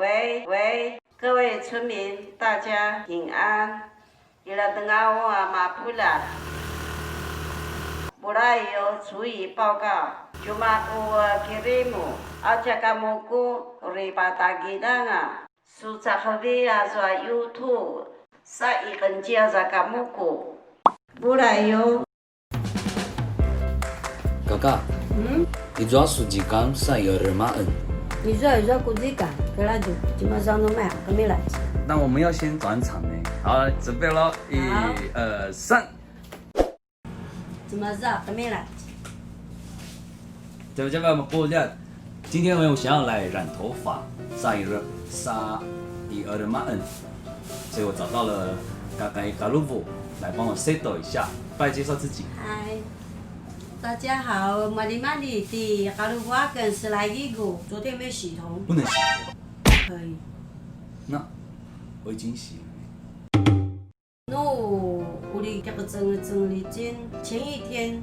喂，各位村民，大家平安。伊拉等下我马不来，不来有注意报告。Cuma aku kirimu aja kamuku ribata gidanga. Susah kali azwa YouTube. Sa ikan jaza kamuku. 不来有。Kakak, ijua sujikan saya remaan. Ijua kujikan, kelaju. Cuma sono meh, kami来。那我们要先转场呢。好，准备喽，1、2、3。Cuma za, kami来。家人们，过年，今天我想要来染头发，1、2、remaan，所以我找到了嘎嘎嘎鲁夫来帮我 settle 一下，快介绍自己。嗨，大家好，玛丽的哈鲁瓦根是来一个，昨天没洗头。不能洗头。可以。那我已经洗了。No， 우리整理间前一天，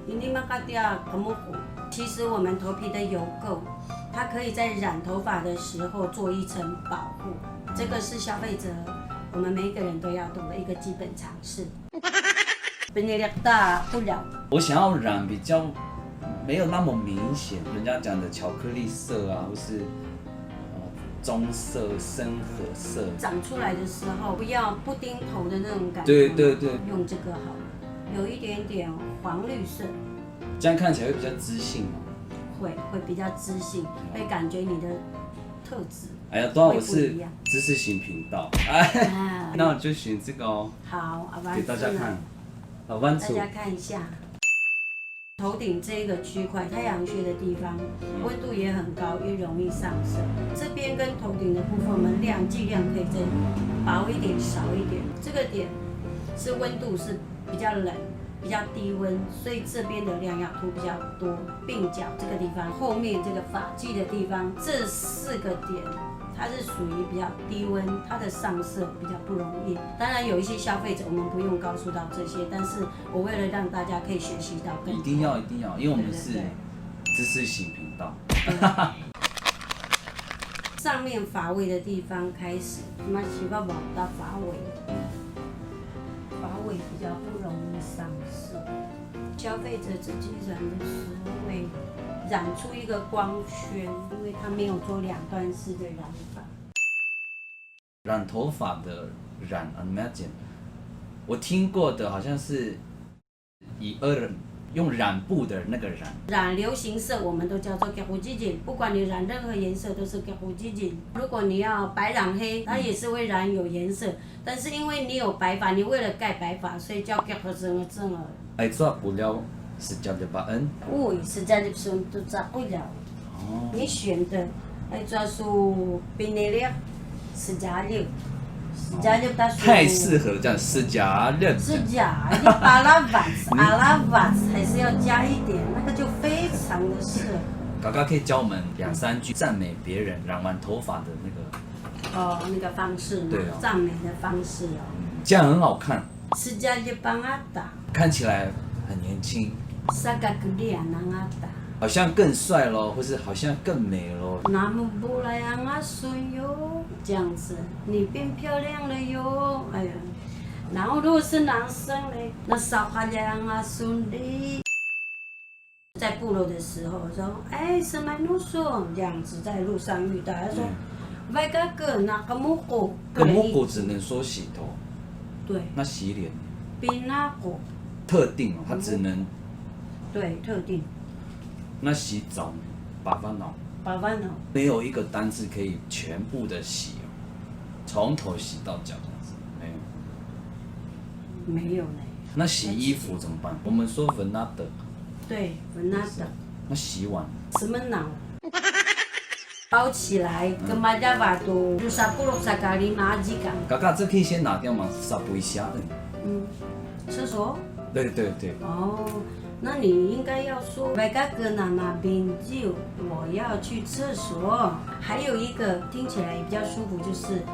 你们卡掉怎么火？其实我们头皮的油垢，它可以在染头发的时候做一层保护，这个是消费者我们每一个人都要懂的一个基本常识。不了。我想要染比较没有那么明显，人家讲的巧克力色啊，或是棕色、深褐色。长出来的时候不要不丁头的那种感觉。对，用这个好了，有一点点黄绿色。这样看起来会比较知性嘛？会比较知性，会感觉你的特质。哎呀，当然我是知识型频道，哎，那我就选这个哦。好，给大家看。弯大家看一下，头顶这个区块，太阳穴的地方，温度也很高，也容易上色。这边跟头顶的部分，我们尽量可以再薄一点、少一点。这个点是温度是比较冷。比较低温，所以这边的量要涂比较多。鬓角这个地方，后面这个发际的地方，这4个点，它是属于比较低温，它的上色比较不容易。当然有一些消费者我们不用告诉到这些，但是我为了让大家可以学习到更多，一定要，因为我们是知识型频道。上面发尾的地方开始，那洗发往到发尾。发尾比较不容易上色，消费者自己染的时候会染出一个光圈，因为他没有做2段式的染法。染头发的染 ，imagine， 我听过的好像是用染布的那个染。染流行色我们都叫做吉胡基金，不管你染任何颜色都是吉胡基金。如果你要白染黑，它也是会染有颜色，但是因为你有白发，你为了盖白发，所以叫吉胡正儿。爱做不了10粒白恩。oui， 10粒算都做不了。哦。你选的爱做出冰的粒，10粒。太适合这样10粒。你阿拉瓦斯还是要加一点，那个就非常的适合。嘎嘎可以教我们2、3句赞美别人染完头发的那个方式嘛，对赞美的方式哦。这样很好看。10粒帮阿打。看起来很年轻。3个粒让阿打。好像更帅咯，或是好像更美咯。那么不来让阿孙哟，这样子你变漂亮了哟，哎呀。然后如果是男生嘞，那少花让阿孙的。在部落的时候说，哎，什么路说这样子，在路上遇到，他说，外个个那个木狗，个木狗只能说洗头。对。那洗脸？比那个。特定哦，它只能。对，特定。那洗澡呢？巴巴脑没有一个单字可以全部的洗哦，从头洗到脚这样子，没有。没有嘞。那洗衣服怎么办？我们说文纳的。对，文纳的。那洗碗？什么脑？包起来，跟马家瓦都就30咖喱拿几缸。嘎嘎，这可以先拿掉吗？3杯下。厕所？对。哦。那你应该要说，外加哥娜娜冰酒，我要去厕所。还有一个听起来也比较舒服，就是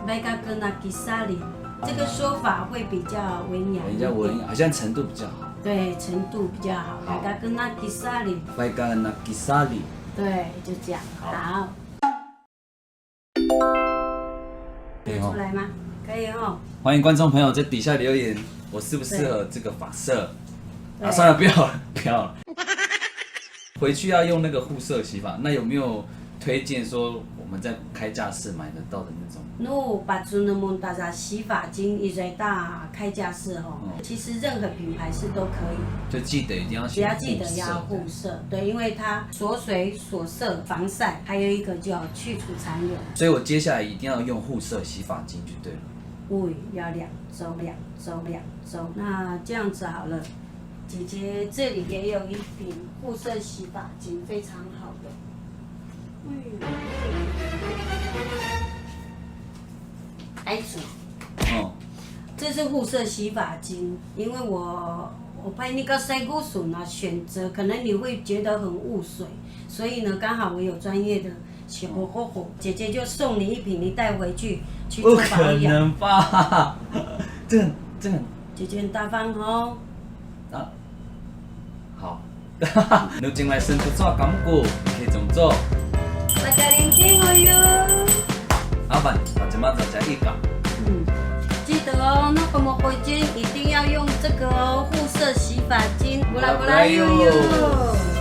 外加哥娜吉萨里，这个说法会比较文雅一点。好像程度比较好。对，程度比较好。外加哥娜吉萨里。外加那吉萨里。对，就这样。好。看得出来吗？可以哦。欢迎观众朋友在底下留言，我适不适合这个发色？对啊，算了，不要了，不要了。回去要用那个护色洗发，那有没有推荐说我们在开架式买得到的那种？那把尊的蒙大家洗发精一在大开架式哦，其实任何品牌是都可以，就记得一定要只要记得护色要护色，对，因为它锁水、锁色、防晒，还有一个叫去除残留。所以我接下来一定要用护色洗发精就对了。喂，要2周，2周，2周。那这样子好了，姐姐这里也有一瓶护色洗发精，非常好的。哎，哦，这是护色洗发精，因为我拍那个晒骨笋啊，选择可能你会觉得很雾水，所以呢，刚好我有专业的小火，姐姐就送你一瓶，你带回去不做保可养。能吧？这个姐姐很大方哦。啊，好。你进来生不错，感觉可以怎么做？大家聆听我哟。阿板，把这么早加一个。记得哦，那个回间一定要用这个哦，护色洗发精，不啦不啦哟哟。